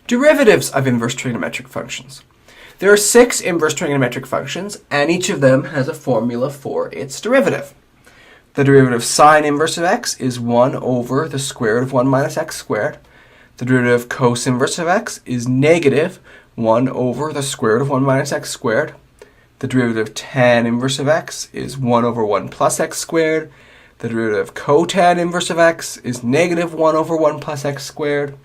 Derivatives of inverse trigonometric functions. There are 6 inverse trigonometric functions, and each of them has a formula for its derivative. The derivative of sine inverse of x is 1 over the square root of 1 minus x squared. The derivative of cos inverse of x is negative 1 over the square root of 1 minus x squared. The derivative of tan inverse of x is 1 over 1 plus x squared. The derivative of cotan inverse of x is negative 1 over 1 plus x squared.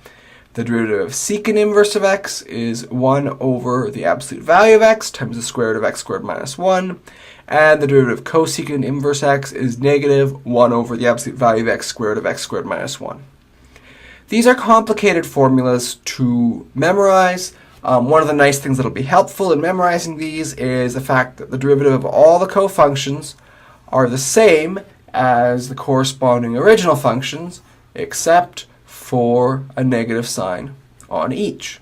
The derivative of secant inverse of x is 1 over the absolute value of x times the square root of x squared minus 1. And the derivative of cosecant inverse x is negative 1 over the absolute value of x squared minus 1. These are complicated formulas to memorize. One of the nice things that will be helpful in memorizing these is the fact that the derivative of all the cofunctions are the same as the corresponding original functions, except for a negative sign on each.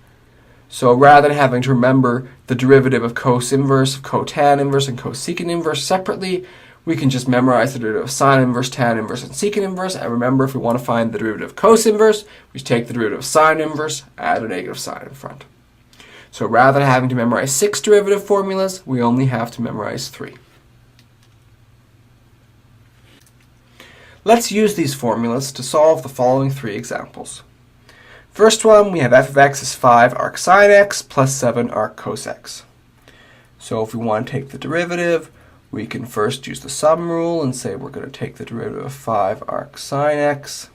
So rather than having to remember the derivative of cos inverse, of cotan inverse, and cosecant inverse separately, we can just memorize the derivative of sine inverse, tan inverse, and secant inverse. And remember, if we want to find the derivative of cos inverse, we take the derivative of sine inverse, add a negative sign in front. So rather than having to memorize 6 derivative formulas, we only have to memorize 3. Let's use these formulas to solve the following 3 examples. First one, we have f of x is 5 arc sine x plus 7 arc cos x. So if we want to take the derivative, we can first use the sum rule and say we're going to take the derivative of 5 arc sine x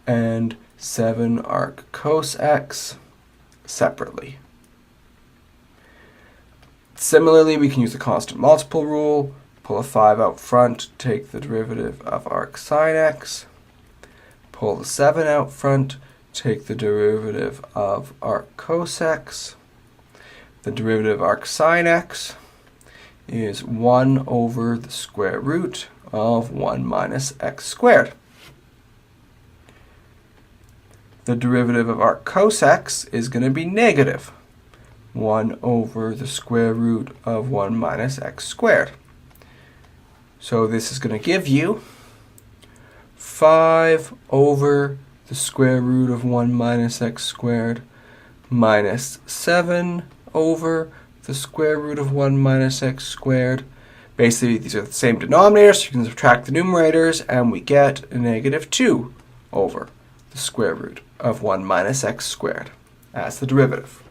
and 7 arc cos x separately. Similarly, we can use the constant multiple rule. Pull a 5 out front, take the derivative of arc sine x. Pull the 7 out front, take the derivative of arc cos x. The derivative of arc sine x is 1 over the square root of 1 minus x squared. The derivative of arc cos x is going to be negative 1 over the square root of 1 minus x squared. So this is going to give you 5 over the square root of 1 minus x squared minus 7 over the square root of 1 minus x squared. Basically, these are the same denominators, so you can subtract the numerators, and we get a negative 2 over the square root of 1 minus x squared as the derivative.